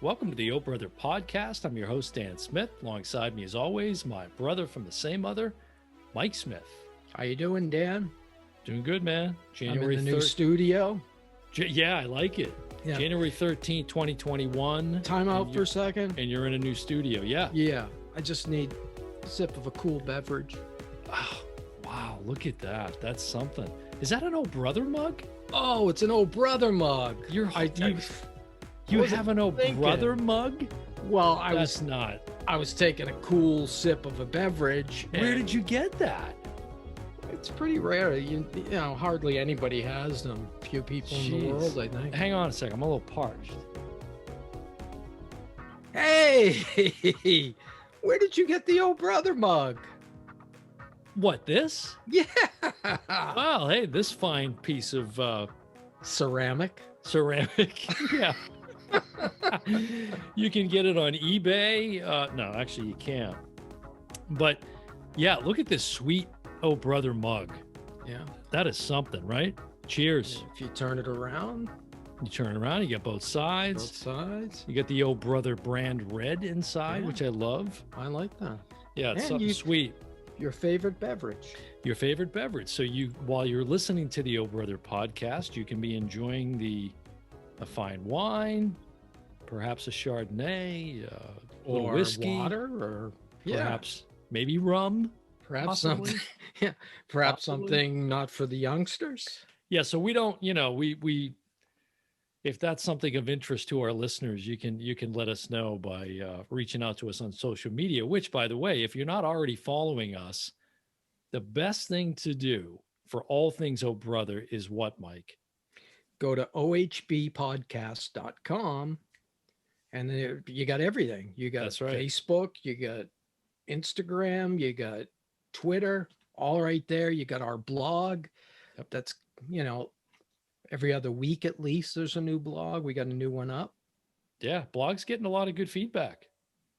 Welcome to the O Brother Podcast. I'm your host, Dan Smith. Alongside me, as always, my brother from the same mother, Mike Smith. How you doing, Dan? Doing good, man. January 3rd. New studio. Yeah, I like it. Yeah. January 13th, 2021. Time out for a second. And you're in a new studio, yeah. Yeah, I just need a sip of a cool beverage. Oh, wow, look at that. That's something. Is that an O Brother mug? Oh, it's an O Brother mug. You have an O Brother mug? Well, I was taking a cool sip of a beverage. Where did you get that? It's pretty rare. You know, hardly anybody has them. Few people in the world, I think. Hang on a second. I'm a little parched. Hey, where did you get the O Brother mug? What, this? Yeah. Well, hey, this fine piece of ceramic. Yeah. You can get it on eBay. No, actually you can't. But yeah, look at this sweet O Brother mug. Yeah. That is something, right? Cheers. If you turn it around. You turn it around, you get both sides. Both sides. You get the O Brother brand red inside, which I love. I like that. Yeah, it's something sweet. Your favorite beverage. Your favorite beverage. So while you're listening to the O Brother podcast, you can be enjoying a fine wine, perhaps a Chardonnay, or whiskey, water, or perhaps maybe rum, perhaps something. Yeah, perhaps something not for the youngsters. Yeah, so we don't, we if that's something of interest to our listeners, you can let us know by reaching out to us on social media. Which, by the way, if you're not already following us, the best thing to do for all things O Brother is what, Mike? Go to ohbpodcast.com and then you got everything. You got Facebook, you got Instagram, you got Twitter, all right there. You got our blog. Yep. That's, every other week at least there's a new blog. We got a new one up. Yeah, blog's getting a lot of good feedback.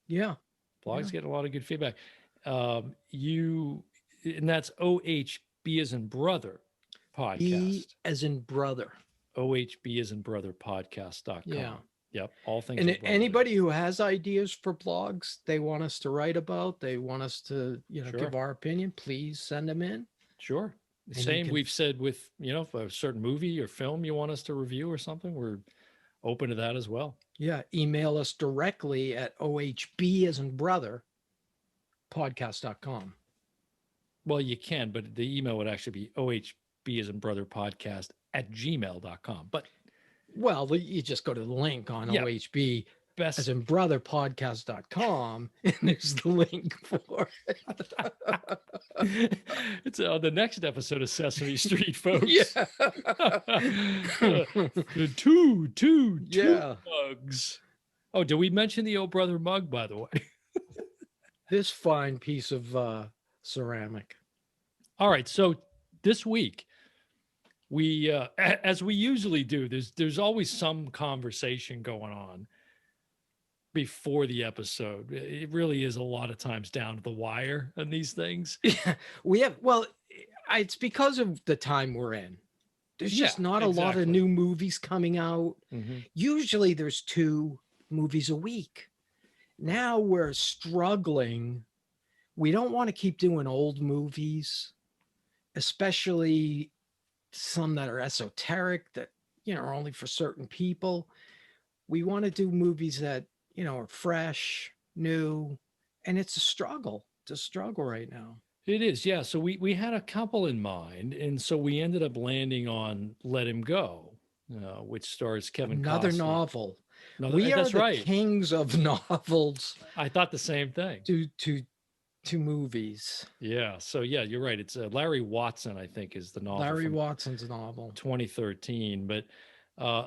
Yeah. Blog's getting a lot of good feedback. And that's OHB as in brother podcast. B as in brother. OHB as in brother podcast.com. Yeah. Yep. All things. And anybody who has ideas for blogs they want us to write about, they want us to, give our opinion, please send them in. Sure. Same we've said with, if a certain movie or film you want us to review or something, we're open to that as well. Yeah. Email us directly at OHB as in brother podcast.com. Well, you can, but the email would actually be OHB as in brother podcast at gmail.com. But well, you just go to the link on OHB as in brother podcast.com and there's the link for it. It's on the next episode of Sesame Street, folks. Yeah. The two mugs. Oh, did we mention the O Brother mug, by the way? This fine piece of ceramic. All right. So this week, we, as we usually do, there's always some conversation going on before the episode. It really is a lot of times down to the wire on these things. Yeah, it's because of the time we're in. There's just not a lot of new movies coming out. Mm-hmm. Usually there's 2 movies a week. Now we're struggling. We don't want to keep doing old movies, especially some that are esoteric that, are only for certain people. We want to do movies that, are fresh, new, and it's a struggle. It's a struggle right now. It is. Yeah. So we had a couple in mind. And so we ended up landing on Let Him Go, which stars Kevin Costner. Another novel. We are the kings of novels. I thought the same thing. To movies. Yeah. So yeah, you're right. It's Larry Watson, I think, is the novel. Larry Watson's novel. 2013. But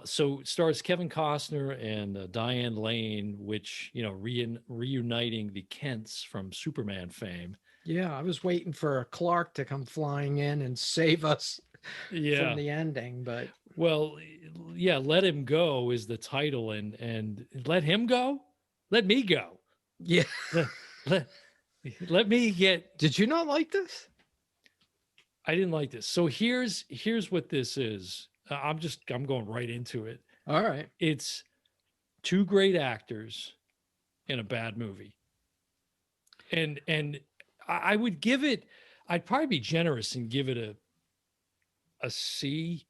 so it stars Kevin Costner and Diane Lane, which, reuniting the Kents from Superman fame. Yeah. I was waiting for Clark to come flying in and save us from the ending, but. Well, yeah, Let Him Go is the title, and let him go? Let me go. Yeah. Let me get. Did you not like this? I didn't like this. So here's what this is. I'm going right into it. All right. It's two great actors in a bad movie. And I would give it, I'd probably be generous and give it a C.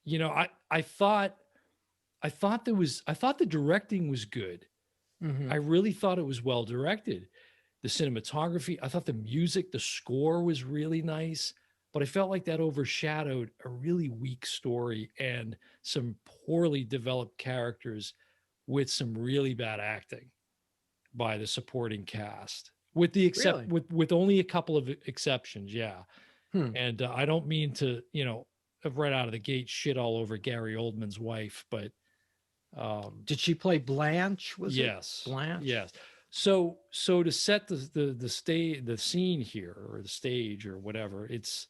You know, I thought I thought the directing was good. Mm-hmm. I really thought it was well directed. The cinematography, I thought the music, the score was really nice, but I felt like that overshadowed a really weak story and some poorly developed characters with some really bad acting by the supporting cast. With the Really? with only a couple of exceptions, yeah. Hmm. And I don't mean to, you know, right out of the gate shit all over Gary Oldman's wife, but Did she play Blanche? Was it yes, Blanche? yes. So to set the scene here, or the stage, or whatever, it's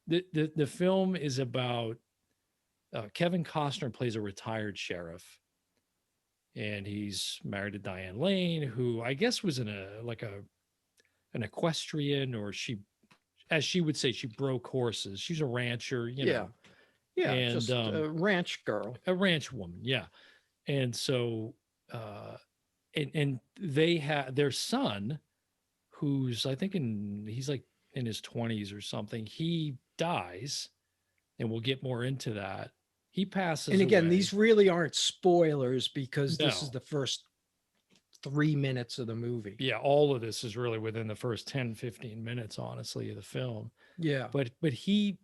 the film is about Kevin Costner plays a retired sheriff, and he's married to Diane Lane, who I guess was in an equestrian, or she, as she would say, she broke horses. She's a rancher, you Yeah. know, Yeah. and Just a ranch girl. a ranch woman, yeah. And so and they have their son, who's I think he's like in his 20s or something. He dies, and we'll get more into that. He passes And again, away. these really aren't spoilers because this is No. the first 3 minutes of the movie. Yeah, all of this is really within the first 10, 15 minutes, honestly, of the film. Yeah. But he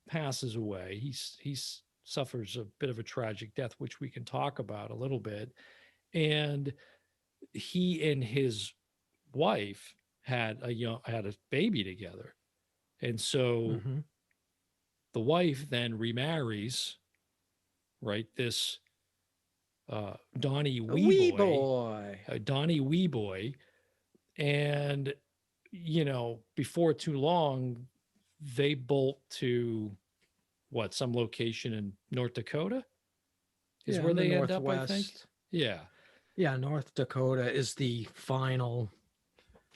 passes away. He's suffers a bit of a tragic death, which we can talk about a little bit. And he and his wife had a baby together. And so Mm-hmm. the wife then remarries, right? This Donnie A wee Weeboy, boy. Donnie Weeboy, and you know, before too long, they bolt to what, some location in North Dakota is Yeah, where in the they end up, I think. Northwest. Yeah. Yeah, North Dakota is the final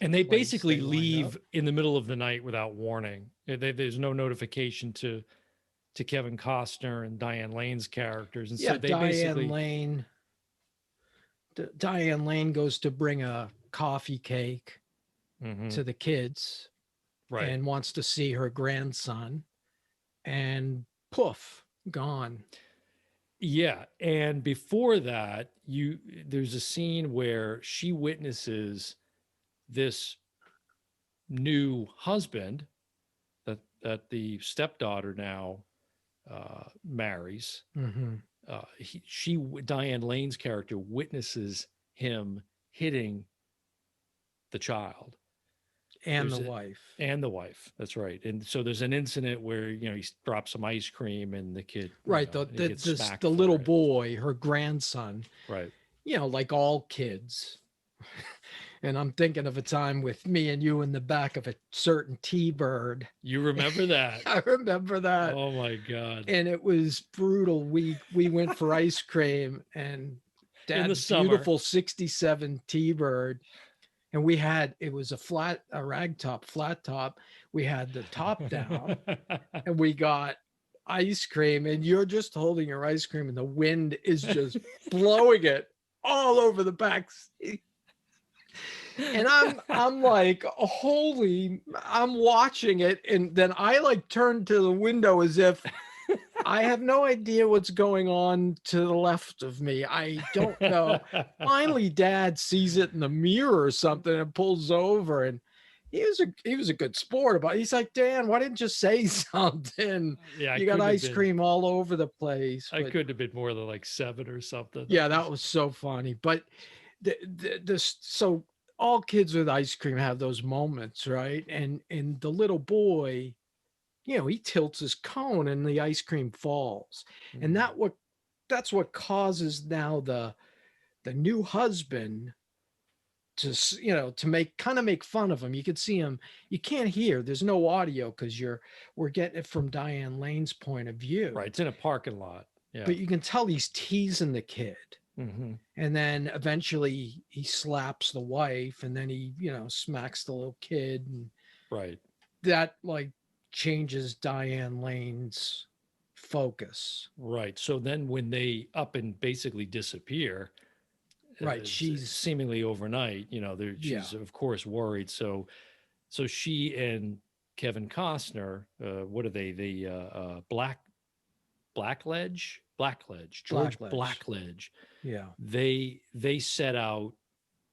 And they place basically they wind up. leave in the middle of the night without warning. There's no notification to Kevin Costner and Diane Lane's characters. And so Yeah, they basically, Diane Lane goes to bring a coffee cake mm-hmm, to the kids right. and wants to see her grandson, and poof, gone. Yeah. And before that, there's a scene where she witnesses this new husband that the stepdaughter now marries. Mm-hmm. Diane Lane's character witnesses him hitting the child. And There's the a, wife. and the wife. That's right. And so there's an incident where, you know, he drops some ice cream, and the kid, you Right. know, and he gets smacked The for little it. boy, her grandson, Right. you know, like all kids. And I'm thinking of a time with me and you in the back of a certain T-Bird. You remember that? I remember that. Oh my God. And it was brutal. We went for ice cream, and In the Dad's summer. beautiful 67 T-Bird. And it was a ragtop, flat top. We had the top down, and we got ice cream, and you're just holding your ice cream, and the wind is just blowing it all over the back seat. And I'm like, holy, I'm watching it, and then I like turn to the window as if I have no idea what's going on to the left of me. I don't know. Finally, Dad sees it in the mirror or something and pulls over, and he was a good sport about it. He's like, Dan, why didn't you say something? Yeah, You got ice cream all over the place. I couldn't have been more than like 7 or something. Yeah, that was so funny. But so all kids with ice cream have those moments, right? And the little boy, you know, he tilts his cone and the ice cream falls. And that's what causes now the new husband to, you know, to make fun of him. You can see him, you can't hear, there's no audio because we're getting it from Diane Lane's point of view. Right. It's in a parking lot. Yeah. But you can tell he's teasing the kid. Mm-hmm. And then eventually he slaps the wife, and then he, you know, smacks the little kid. And right. that like changes Diane Lane's focus. Right. So then when they up and basically disappear, Right. She's seemingly overnight. yeah. She's of course worried. So she and Kevin Costner, what are they? The George Blackledge. Blackledge. Yeah. They set out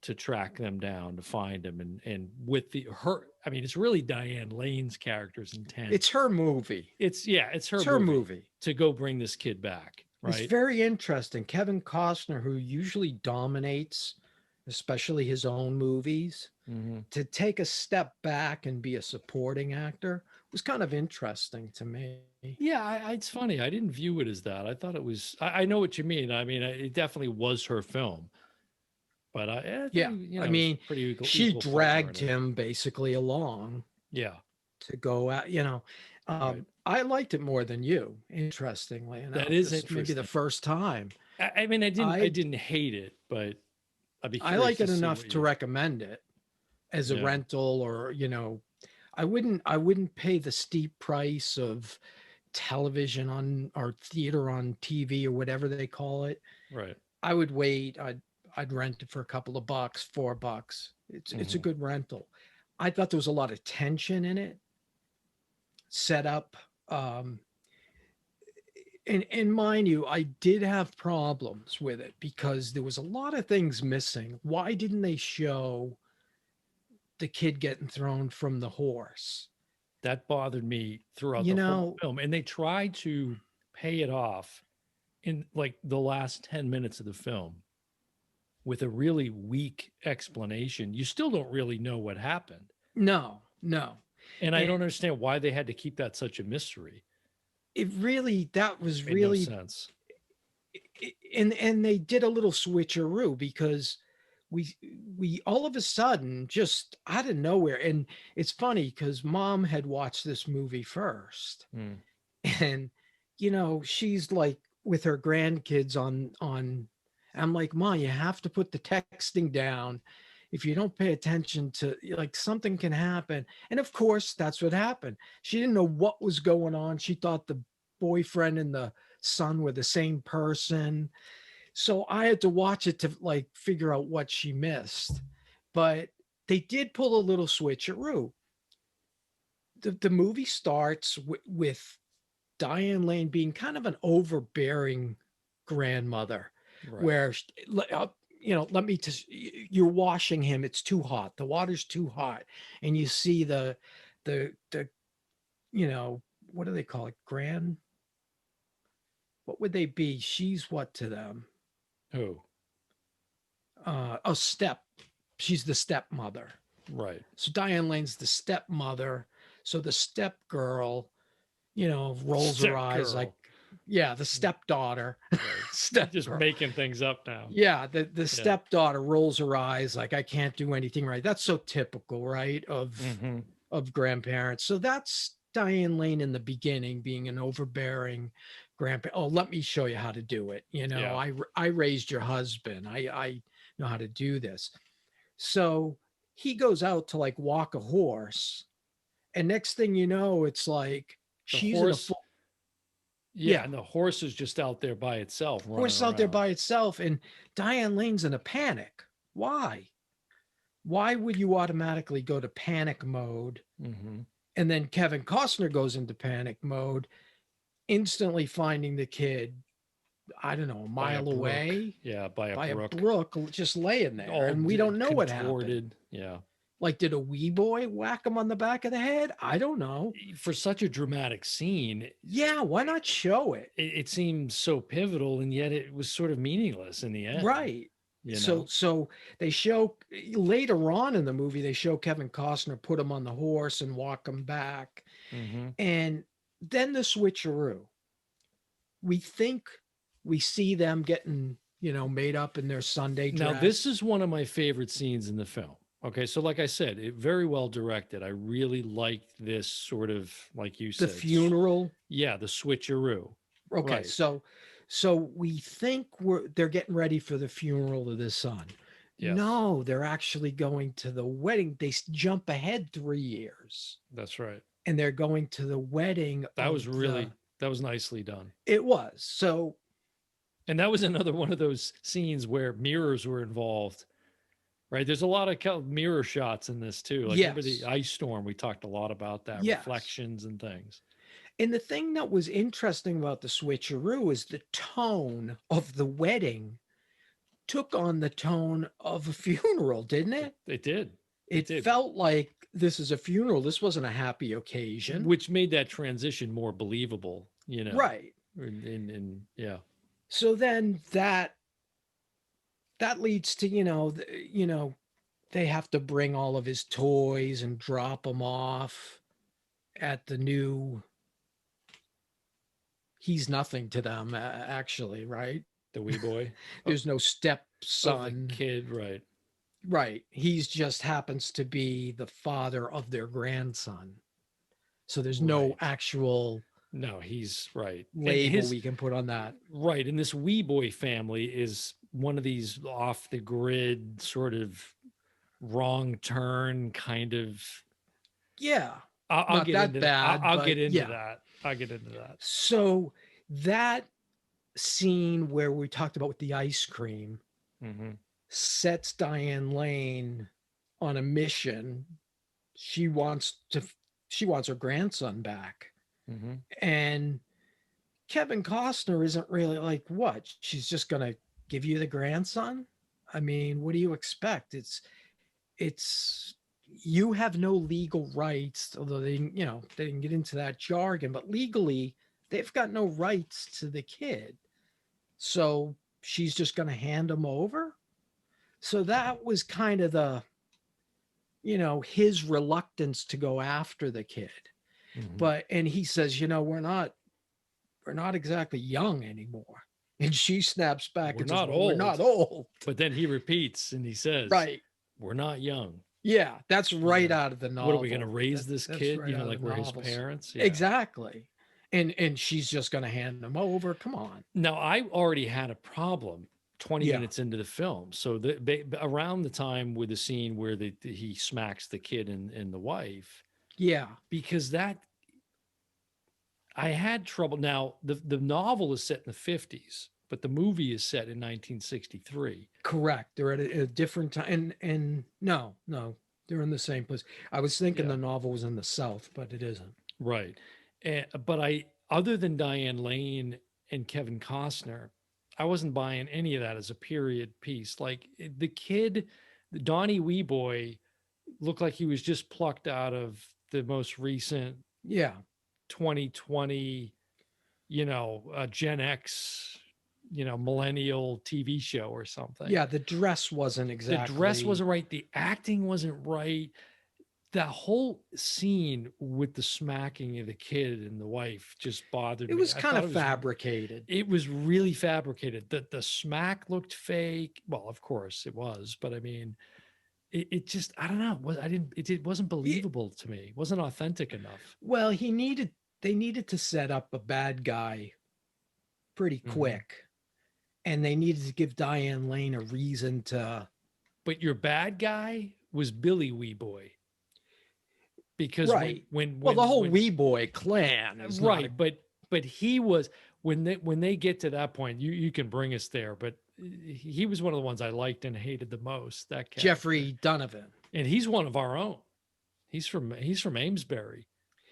to track them down, to find them, and with her. I mean, it's really Diane Lane's character's intent. It's her movie. It's her movie to go bring this kid back. Right. It's very interesting. Kevin Costner, who usually dominates, especially his own movies, to take a step back and be a supporting actor was kind of interesting to me. Yeah, it's funny. I didn't view it as that. I thought it was. I know what you mean. I mean, it definitely was her film, but yeah, I mean, pretty she dragged him basically along. Yeah, to go out. Right. I liked it more than you. Interestingly enough, that is interesting. Maybe the first time. I mean, I didn't hate it, but I like it enough to recommend it as a rental, or I wouldn't pay the steep price of television on or theater on TV or whatever they call it. Right. I would wait. I'd rent it for a couple of bucks, $4. It's a good rental. I thought there was a lot of tension in it, set up. And mind you, I did have problems with it because there was a lot of things missing. Why didn't they show the kid getting thrown from the horse? That bothered me throughout the whole film. And they tried to pay it off in like the last 10 minutes of the film with a really weak explanation. You still don't really know what happened. No. And I don't understand why they had to keep that such a mystery. That was really no sense. And they did a little switcheroo because we all of a sudden, just out of nowhere, and it's funny because Mom had watched this movie first, and she's like with her grandkids on. I'm like, Mom, you have to put the texting down. If you don't pay attention to, like, something can happen. And of course, that's what happened. She didn't know what was going on. She thought the boyfriend and the son were the same person. So I had to watch it to like figure out what she missed. But they did pull a little switcheroo. The movie starts with Diane Lane being kind of an overbearing grandmother, right, where let me just, you're washing him. It's too hot. The water's too hot. And you see the what do they call it? What would they be? She's what to them? Who? She's the stepmother. Right. So Diane Lane's the stepmother. So the step girl, rolls her eyes like, yeah, the stepdaughter. Right. Just making things up now. Yeah, the stepdaughter rolls her eyes like, I can't do anything right. That's so typical, right, of grandparents. So that's Diane Lane in the beginning, being an overbearing grandparent. Oh, let me show you how to do it. I raised your husband. I know how to do this. So he goes out to like walk a horse, and next thing you know, it's like she's in a full. Yeah, and the horse is just out there by itself. Horse out there by itself, and Diane Lane's in a panic. Why? Why would you automatically go to panic mode? And then Kevin Costner goes into panic mode, instantly finding the kid, I don't know, a mile away. Yeah, by a brook, just laying there. And we don't know what happened. Yeah. Like, did a wee boy whack him on the back of the head? I don't know. For such a dramatic scene. Yeah, why not show it? It seems so pivotal, and yet it was sort of meaningless in the end. Right. So they show later on in the movie, they show Kevin Costner put him on the horse and walk him back. And then the switcheroo. We think we see them getting, made up in their Sunday dress. Now, this is one of my favorite scenes in the film. Okay, so like I said, it very well directed. I really liked this sort of, like you said, the funeral. Yeah, the switcheroo. Okay, right. So we think they're getting ready for the funeral of the son. Yes. No, they're actually going to the wedding. They jump ahead 3 years. That's right. And they're going to the wedding. That was nicely done. It was. So And that was another one of those scenes where mirrors were involved, right? There's a lot of mirror shots in this too. Like remember the Yes. ice storm? We talked a lot about that, Yes. reflections and things. And the thing that was interesting about the switcheroo is the tone of the wedding took on the tone of a funeral, didn't it? It did. It felt like this is a funeral. This wasn't a happy occasion. Which made that transition more believable, you know. Right. And yeah. So then that leads to, they have to bring all of his toys and drop them off at the new. He's nothing to them, actually, right? The wee boy. There's no stepson. The kid, right. Right. He's just happens to be the father of their grandson. So there's no actual. No, he's right. Label we can put on that. Right. And this wee boy family is one of these off the grid sort of wrong turn kind of. Yeah. I'll get into that. I'll get into that. So that scene where we talked about with the ice cream sets Diane Lane on a mission. She wants her grandson back. And Kevin Costner isn't really like, what? She's just going to give you the grandson? I mean, what do you expect? It's you have no legal rights, although they didn't get into that jargon, but legally they've got no rights to the kid. So she's just going to hand him over. So that was kind of the, his reluctance to go after the kid. And he says, we're not exactly young anymore. And she snaps back and says, we're not old. But then he repeats and he says, right, we're not young. Yeah, that's right out of the novel. What are we going to raise this kid? Right like we're his parents? Yeah. Exactly. And she's just going to hand him over. Come on. Now, I already had a problem 20 minutes into the film. So around the time with the scene where he smacks the kid and the wife. Yeah. Because I had trouble. Now, the novel is set in the 50s, but the movie is set in 1963. Correct. They're at a different time. And no, they're in the same place. I was thinking the novel was in the South, but it isn't. Right. But other than Diane Lane and Kevin Costner, I wasn't buying any of that as a period piece. Like the kid, Donnie Weeboy, looked like he was just plucked out of the most recent 2020, Gen X, millennial TV show or something. Yeah, the dress wasn't exactly. The dress wasn't right. The acting wasn't right. That whole scene with the smacking of the kid and the wife just bothered me. It was kind of fabricated. It was really fabricated. The smack looked fake. Well, of course it was, but I mean, it just, I don't know. It wasn't believable to me. It wasn't authentic enough. Well, they needed to set up a bad guy pretty quick. And they needed to give Diane Lane a reason to. But your bad guy was Billy Weeboy. Because when the whole Weeboy clan is right, but he was when they get to that point, you can bring us there, but he was one of the ones I liked and hated the most. That character. Jeffrey Donovan, and he's one of our own. He's from Amesbury.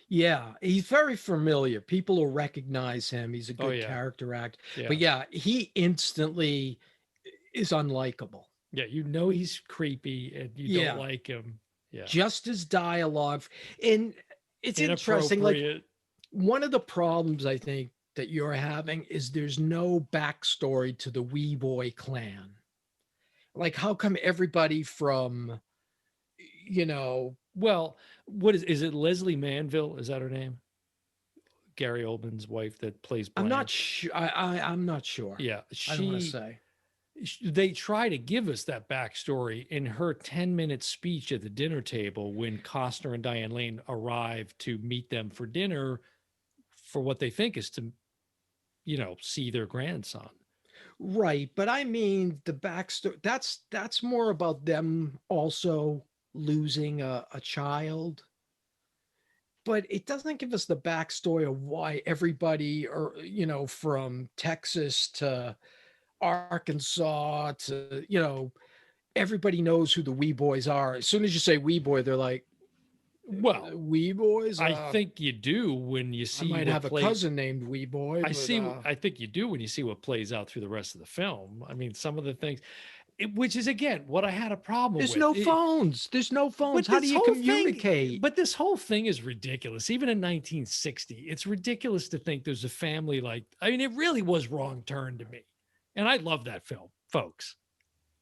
Yeah, he's very familiar. People will recognize him. He's a good character actor. Yeah. But he instantly is unlikable. Yeah, he's creepy and you don't like him. Yeah. Just his dialogue. And it's interesting. Like one of the problems I think that you're having is there's no backstory to the Weeboy clan. Like, how come everybody from, well, what is it? Leslie Manville? Is that her name? Gary Oldman's wife that plays Blanche. I'm not sure. I'm not sure. Yeah. I don't want to say. They try to give us that backstory in her 10-minute speech at the dinner table when Costner and Diane Lane arrive to meet them for dinner for what they think is to, see their grandson. Right. But I mean, the backstory, that's more about them also losing a child. But it doesn't give us the backstory of why everybody from Texas to Arkansas to, everybody knows who the Wee Boys are. As soon as you say Wee Boy, they're like, well, Wee Boys? I think you do when you I see might what have a cousin named Wee Boy, but I think you do when you see what plays out through the rest of the film. I mean, some of the things, which is again what I had a problem there's with. no phones. There's no phones. But How do this you whole communicate? thing, but this whole thing is ridiculous. Even in 1960, it's ridiculous to think there's a family like. I mean, it really was Wrong Turn to me, and I love that film, folks.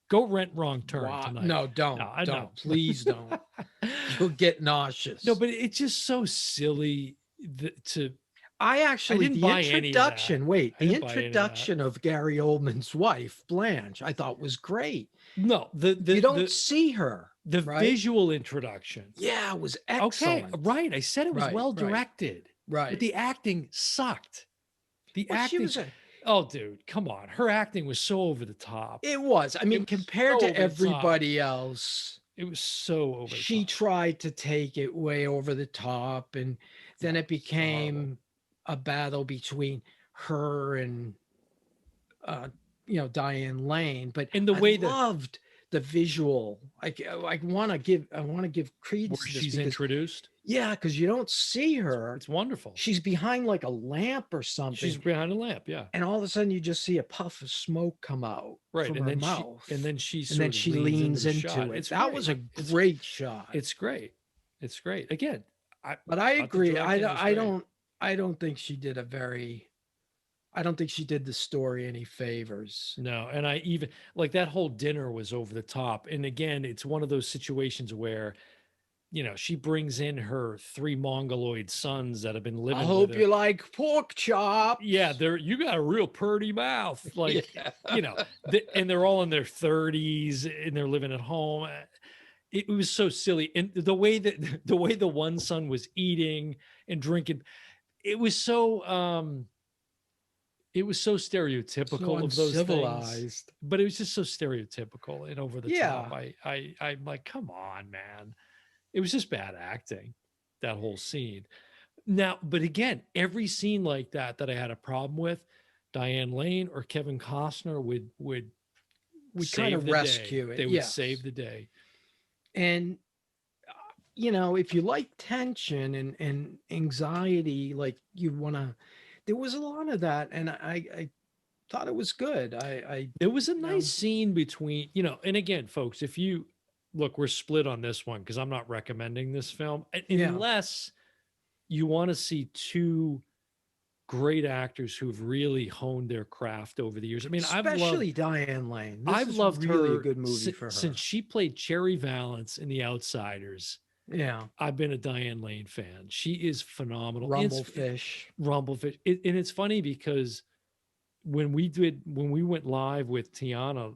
Go rent Wrong Turn tonight. No, don't. No, I don't. know. Please don't. You'll get nauseous. No, but it's just so silly to. I didn't buy any of that. The introduction of Gary Oldman's wife, Blanche, I thought was great. No, you don't see her. The visual introduction. Yeah, it was excellent. Okay, right. I said it was well directed. Right. But the acting sucked. The acting. She was oh, dude, come on. Her acting was so over the top. It was. I mean, compared to everybody else, it was so over the top. She tried to take it way over the top, and then it became a battle between her and Diane Lane. But in the way I loved the visual. I want to give credence where she's introduced. Yeah, because you don't see her. It's wonderful. She's behind like a lamp or something. She's behind a lamp, yeah. And all of a sudden, you just see a puff of smoke come out from her mouth. And then she leans into it. That was a great shot. It's great. It's great. Again, but I agree. I don't think she did I don't think she did the story any favors. No, and I even like that whole dinner was over the top. And again, it's one of those situations where she brings in her 3 mongoloid sons that have been living. I hope you like pork chops. Yeah, you got a real purty mouth, like and they're all in their 30s and they're living at home. It was so silly, and the way the one son was eating and drinking, it was so stereotypical of those things. But it was just so stereotypical and over the top. I'm like, come on, man. It was just bad acting, that whole scene. Now, but again, every scene like that I had a problem with, Diane Lane or Kevin Costner would kind of rescue it. They would save the day. And if you like tension and anxiety, like you want to, there was a lot of that, and I thought it was good. It was a nice scene between, and again, folks, if you look, we're split on this one because I'm not recommending this film unless you want to see 2 great actors who've really honed their craft over the years. I mean, especially Diane Lane. I've loved really her a good movie for her since she played Cherry Valance in The Outsiders. Yeah, I've been a Diane Lane fan. She is phenomenal. Rumblefish. And it's funny because when we went live with Tiana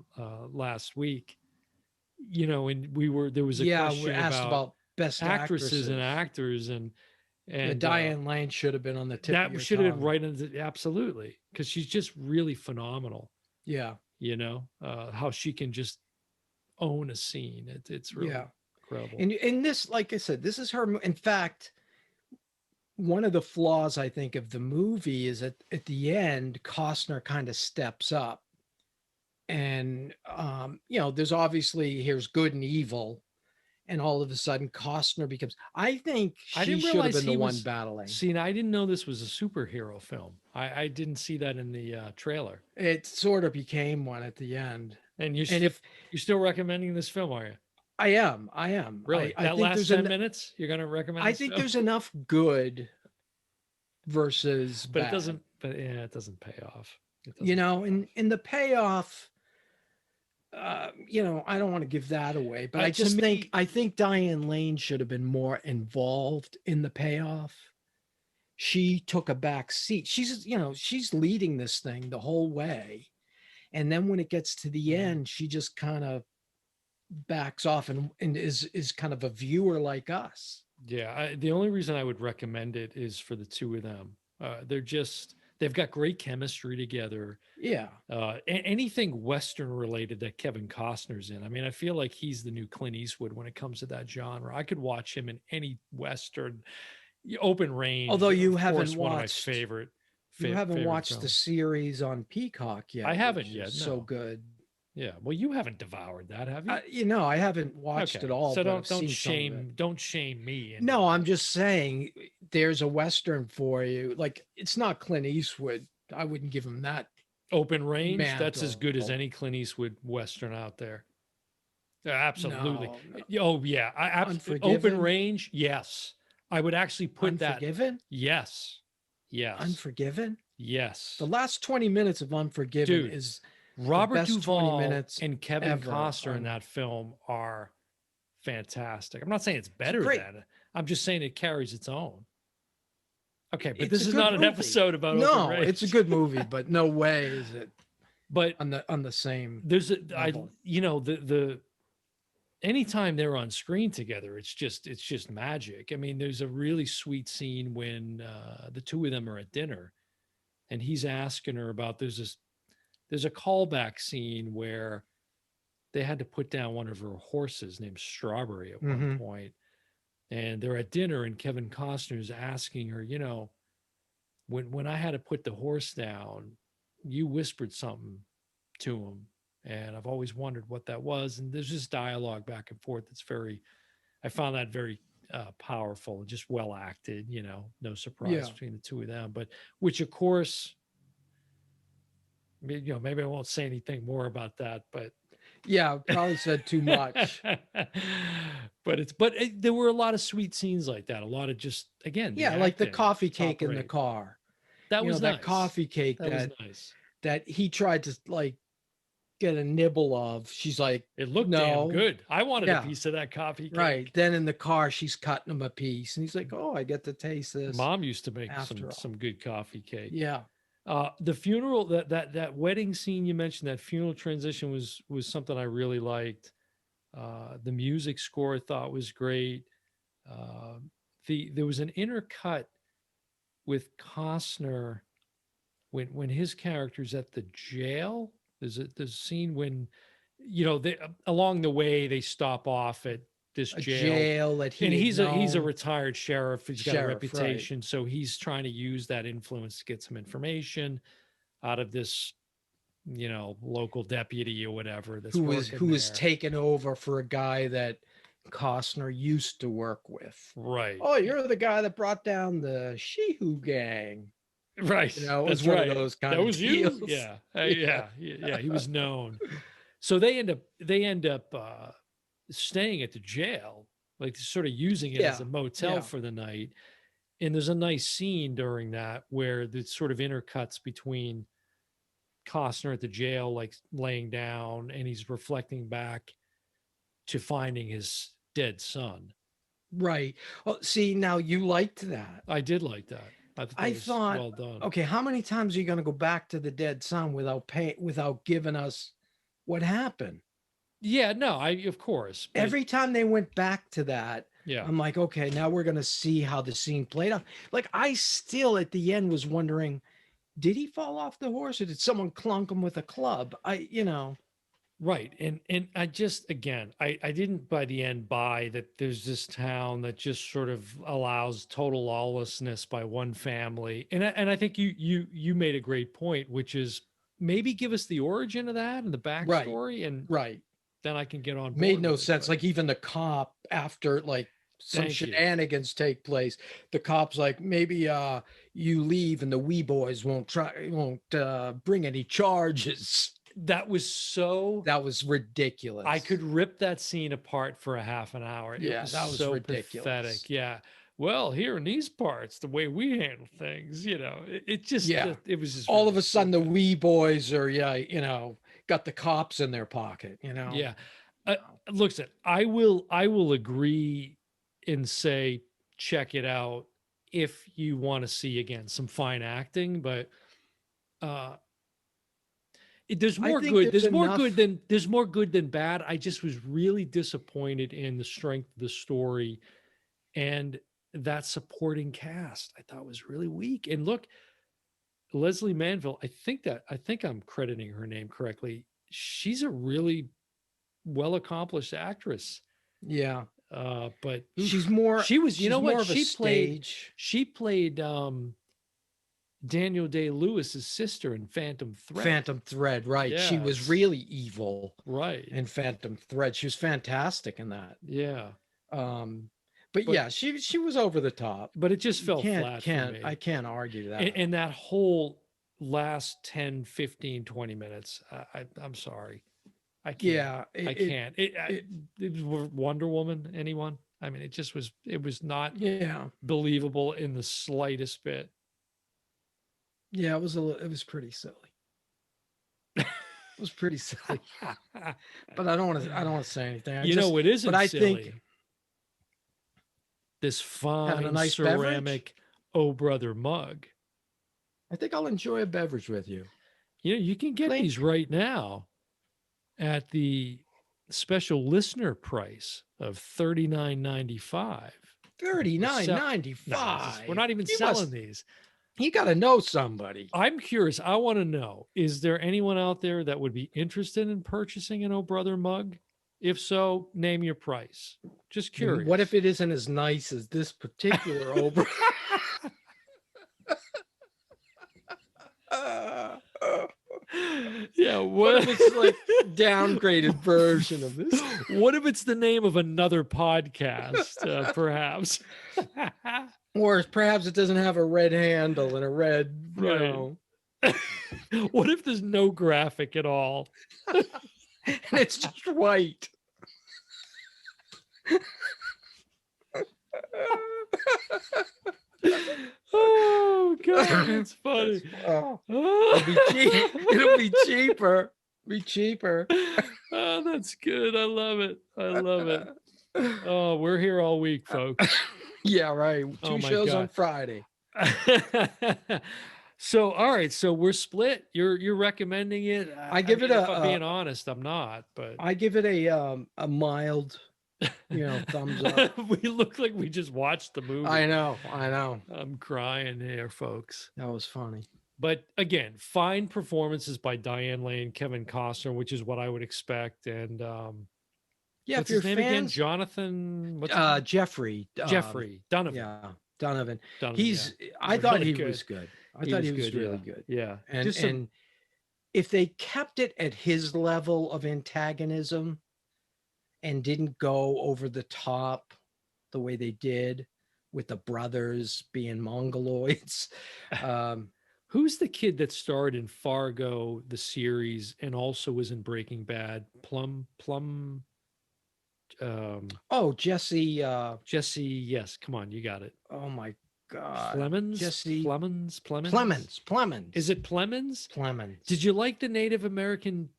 last week, and there was a question we asked about best actresses and actors, and Diane Lane should have been on the tip. That should have been right into absolutely, because she's just really phenomenal. Yeah, how she can just own a scene. It's really incredible. And this, like I said, this is her. In fact, one of the flaws I think of the movie is at the end, Costner kind of steps up. And, there's obviously, here's good and evil. And all of a sudden, Costner becomes, I think she should have been the one battling. See, and I didn't know this was a superhero film. I didn't see that in the trailer. It sort of became one at the end. And you're still recommending this film, are you? I am. Really? I think last 10 minutes, you're going to recommend I think there's enough good versus but bad. It doesn't pay off. In the payoff, I don't want to give that away, but I think Diane Lane should have been more involved in the payoff. She took a back seat. She's leading this thing the whole way. And then when it gets to the end, she just kind of backs off and is kind of a viewer like us. Yeah. The only reason I would recommend it is for the 2 of them. They've got great chemistry together. Yeah. Anything Western related that Kevin Costner's in. I mean, I feel like he's the new Clint Eastwood when it comes to that genre. I could watch him in any Western. Open Range. Although you haven't watched one of my You haven't favorite watched the film. series on Peacock yet. I haven't Which yet. is so No. good. Yeah. Well, you haven't devoured that, have you? I haven't watched Okay. it all, So but I've seen some of it. don't shame me into No, I'm that. just saying there's a Western for you. Like, it's not Clint Eastwood. I wouldn't give him that Open Range. That's as good as mantle. any Clint Eastwood Western out there. Yeah, absolutely. No, no. Oh yeah. Open Unforgiven? Range. Yes. I would actually put that. Unforgiven? Yes. Yes. Unforgiven? The Yes. last 20 minutes of Unforgiven Dude, is the Robert best 20 Duvall minutes and Kevin ever. Costner in that film are fantastic. I'm not saying it's It's better great. than it. I'm just saying it carries its own. Okay, but It's this a is good not an movie. episode about Open No, Range. it's a good movie, but no way is it But on the same there's level. the anytime they're on screen together, it's just magic. I mean, there's a really sweet scene when the two of them are at dinner, and he's asking her about there's a callback scene where they had to put down one of her horses named Strawberry at one Mm-hmm. point, and they're at dinner, and Kevin Costner's asking her, when I had to put the horse down, you whispered something to him, and I've always wondered what that was. And there's this dialogue back and forth that's I found that very powerful, just well acted. No surprise Yeah. between the two of them, but which of course, maybe I won't say anything more about that, but Yeah, probably said too much. but there were a lot of sweet scenes like that. A lot of just, again, the Yeah, like the acting, coffee top cake in the rate. car. That was That nice. coffee cake That was nice. that he tried to like get a nibble of. She's like, It looked damn no. good. I wanted a Yeah. piece of that coffee cake. Right. Then in the car, she's cutting him a piece, and he's like, "Oh, I get to taste this." Mom used to make after all. some good coffee cake. Yeah. The funeral, that wedding scene you mentioned, that funeral transition was something I really liked. The music score I thought was great. There was an intercut with Costner when his character's at the jail. There's a scene when they along the way they stop off at this jail that and he's a retired sheriff. He's got a reputation, right. so he's trying to use that influence to get some information out of this local deputy or whatever that's who was taken over for a guy that Costner used to work with. Right. Oh, you're the guy that brought down the Sheehu gang. Right. It was one of those kind of deals. You? Yeah. Yeah. He was known. So they end up staying at the jail, like sort of using it as a motel for the night. And there's a nice scene during that where it sort of intercuts between Costner at the jail, like laying down, and he's reflecting back to finding his dead son. Right. Well, see, now you liked that. I did like that. I thought well done. Okay, how many times are you going to go back to the dead son without giving us what happened? Yeah, no, of course. Every time they went back to that, yeah, I'm like, okay, now we're going to see how the scene played out. Like, I still at the end was wondering, did he fall off the horse or did someone clunk him with a club? Right. And I just, again, I didn't by the end buy that there's this town that just sort of allows total lawlessness by one family. And I think you made a great point, which is maybe give us the origin of that and the backstory. And then I can get on board. Made no sense. Like even the cop, after like some shenanigans take place, the cop's like, maybe you leave and the wee boys won't bring any charges. That was ridiculous. I could rip that scene apart for a half an hour. Yeah, that was so ridiculous. Pathetic. Yeah. Well, here in these parts, the way we handle things, it just, it was just all of a sudden the wee boys are, got the cops in their pocket, Yeah. Look, I will agree and say, check it out if you want to see, again, some fine acting, but, there's more good. There's more good than bad. I just was really disappointed in the strength of the story, and that supporting cast I thought was really weak. And look, Leslie Manville, I think I'm crediting her name correctly. She's a really well accomplished actress. Yeah. But she was, she played Daniel Day-Lewis's sister in Phantom Thread. Phantom Thread, right? Yes. She was really evil, right? In Phantom Thread, she was fantastic in that. Yeah. But yeah, she was over the top. But it just fell flat for me. I can't argue that. And that whole last 10, 15, 20 minutes, I'm sorry. I can't. Yeah, I can't. It was Wonder Woman, anyone? I mean, it was not believable in the slightest bit. Yeah, it was pretty silly. It was pretty silly. But I don't want to say anything. It isn't but silly. I think this fine nice ceramic beverage? Brother mug. I think I'll enjoy a beverage with you. You can get these right now at the special listener price of $39.95. $39.95. We're not even selling these. You got to know somebody. I'm curious. I want to know, is there anyone out there that would be interested in purchasing an Oh Brother mug? If so, name your price. Just curious. What if it isn't as nice as this particular Oh Brother? Yeah, what if it's like downgraded version of this? What if it's the name of another podcast, perhaps? Or perhaps it doesn't have a red handle and a red, you know. What if there's no graphic at all? And it's just white. Oh God, that's funny. It'll be cheaper. Be cheaper. Oh, that's good. I love it. I love it. Oh, we're here all week, folks. Yeah, right. Two shows on Friday. So, all right. So we're split. You're recommending it. I give it if I'm being honest, I'm not. But I give it a mild, thumbs up. We look like we just watched the movie. I know. I'm crying here, folks. That was funny. But again, fine performances by Diane Lane, Kevin Costner, which is what I would expect. And yeah, what's his name again? Jonathan. Jeffrey. Jeffrey Donovan. Yeah, Donovan. I thought he was good. I thought he was really good. Yeah. And if they kept it at his level of antagonism and didn't go over the top the way they did with the brothers being mongoloids. Who's the kid that starred in Fargo, the series, and also was in Breaking Bad? Jesse. Jesse, yes. Come on, you got it. Oh my God. Plemons? Jesse. Plemons? Plemons. Is it Plemons? Plemons. Did you like the Native American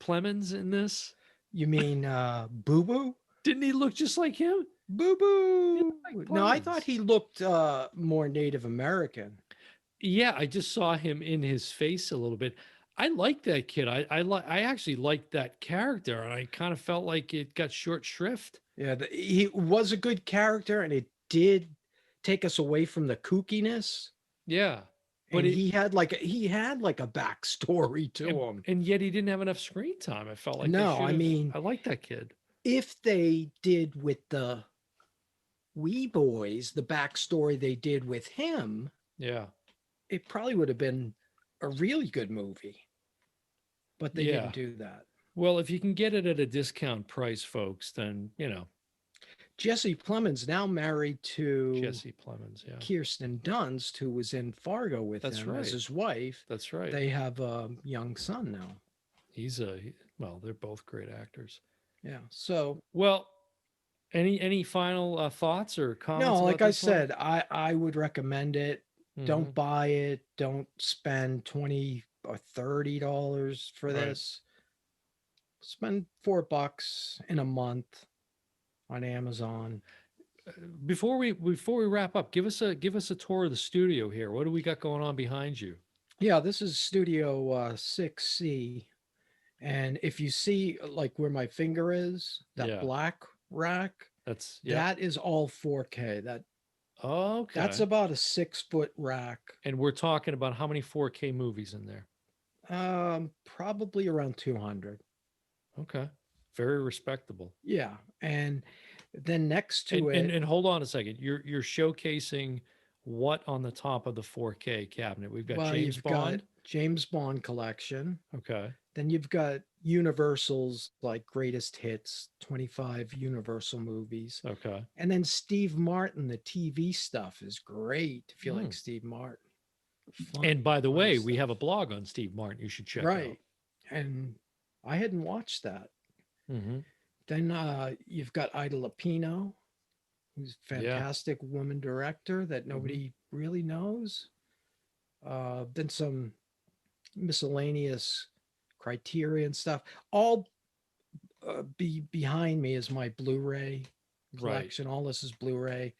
Plemons in this? You mean Boo Boo? Didn't he look just like him? Boo Boo. No, I thought he looked more Native American. Yeah, I just saw him in his face a little bit. I like that kid. I actually liked that character, and I kind of felt like it got short shrift. Yeah, he was a good character, and it did take us away from the kookiness. Yeah, but he had like a backstory to him, and yet he didn't have enough screen time. I felt like I like that kid. If they did with the Wee Boys the backstory they did with him, yeah, it probably would have been a really good movie. But they didn't do that. Well, if you can get it at a discount price, folks, then Jesse Plemons now married to Jesse Plemons, Kirsten Dunst, who was in Fargo with him as his wife. That's right. They have a young son now. They're both great actors. Yeah. So any final thoughts or comments? No, like I said, I would recommend it. Mm-hmm. Don't buy it. Don't spend $20 or $30 for this. Spend $4 in a month on Amazon. Before we wrap up, give us a tour of the studio here. What do we got going on behind you? Yeah, this is Studio 6C, and if you see like where my finger is, that black rack, that is all 4K. That's about a 6-foot rack. And we're talking about how many 4K movies in there? Probably around 200. Okay. Very respectable. Yeah. And then next to it. And hold on a second. You're showcasing what on the top of the 4K cabinet? We've got Well, James you've Bond. got James Bond collection. Okay. Then you've got Universal's like greatest hits, 25 Universal movies. Okay. And then Steve Martin, the TV stuff is great if you like Steve Martin. Funny, and by the way, we have a blog on Steve Martin you should check out. And I hadn't watched that. Then you've got Ida Lupino, who's a fantastic woman director that nobody really knows. Then some miscellaneous Criterion stuff. All behind me is my Blu-ray collection. All this is Blu-ray.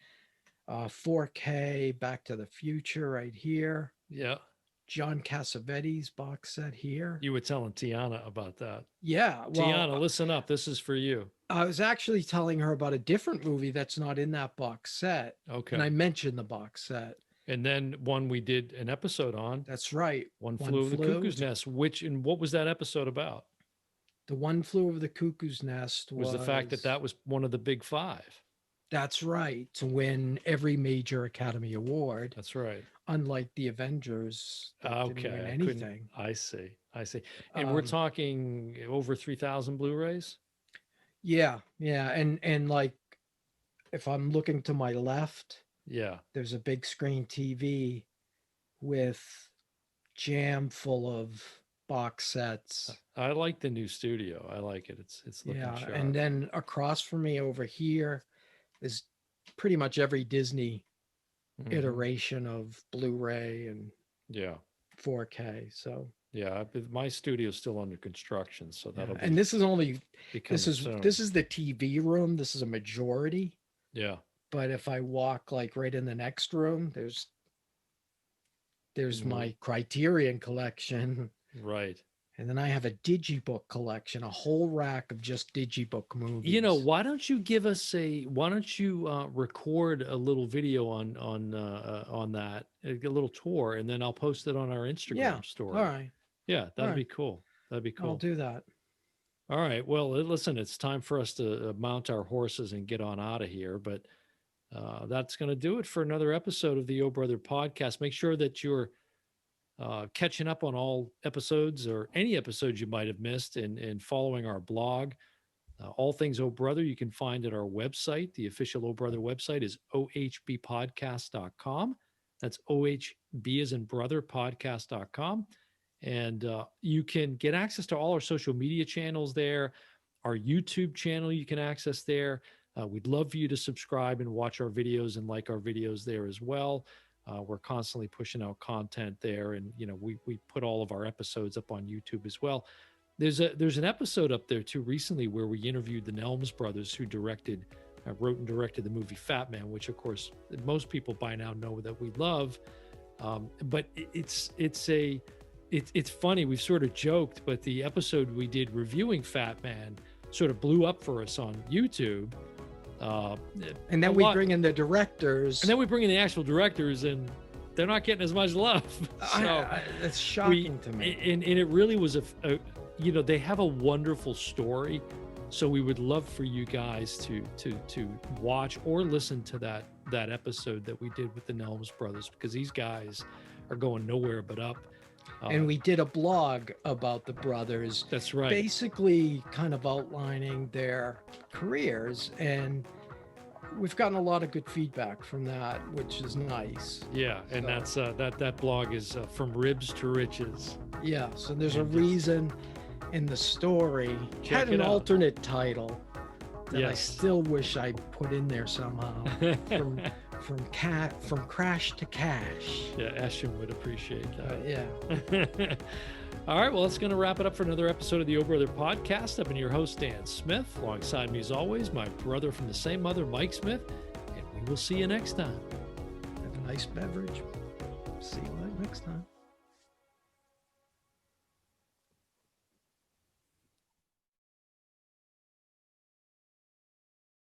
4K Back to the Future right here. Yeah. John Cassavetes box set here. You were telling Tiana about that. Yeah. Well, Tiana, listen up. This is for you. I was actually telling her about a different movie that's not in that box set. Okay. And I mentioned the box set. And then one we did an episode on. That's right. One Flew Over the Cuckoo's Nest. And what was that episode about? The One Flew Over the Cuckoo's Nest was the fact that that was one of the big five. That's right. To win every major Academy Award. That's right. Unlike the Avengers. Didn't win anything. I see. And we're talking over 3,000 Blu-rays? Yeah. And like, if I'm looking to my left, there's a big screen TV with jam full of box sets. I like the new studio. I like it. It's looking sharp. And then across from me over here is pretty much every Disney iteration of Blu-ray and 4K. So my studio's still under construction, so that'll be. And this is only this is the TV room. This is a majority. Yeah. But if I walk like right in the next room, there's my Criterion collection. Right. And then I have a Digibook collection, a whole rack of just Digibook movies. You know, why don't you record a little video on that, a little tour, and then I'll post it on our Instagram story. All right. Yeah, that'd be cool. That'd be cool. I'll do that. All right. Well, listen, it's time for us to mount our horses and get on out of here. But that's going to do it for another episode of the Oh Brother podcast. Make sure that you're catching up on all episodes or any episodes you might have missed and following our blog. All things Oh Brother you can find at our website. The official Oh Brother website is ohbpodcast.com. That's OHB as in brother podcast.com. And you can get access to all our social media channels there. Our YouTube channel you can access there. We'd love for you to subscribe and watch our videos and like our videos there as well. We're constantly pushing out content there, and we put all of our episodes up on YouTube as well. There's an episode up there too recently where we interviewed the Nelms brothers, who wrote and directed the movie Fat Man, which of course most people by now know that we love. But it's funny. We've sort of joked, but the episode we did reviewing Fat Man sort of blew up for us on YouTube. And then we bring in the directors. And then we bring in the actual directors, and they're not getting as much love. So it's shocking to me. And it really was they have a wonderful story. So we would love for you guys to watch or listen to that episode that we did with the Nelms brothers, because these guys are going nowhere but up. And we did a blog about the brothers. That's right. Basically kind of outlining their careers. And we've gotten a lot of good feedback from that, which is nice. Yeah. And that's that blog is From Ribs to Riches. Yeah. So there's a reason in the story. Had an alternate title that I still wish I put in there somehow. From crash to cash. Yeah, Ashton would appreciate that. Yeah. All right, well, that's going to wrap it up for another episode of the Oh Brother podcast. I've been your host, Dan Smith. Alongside me, as always, my brother from the same mother, Mike Smith. And we will see you next time. Have a nice beverage. See you next time.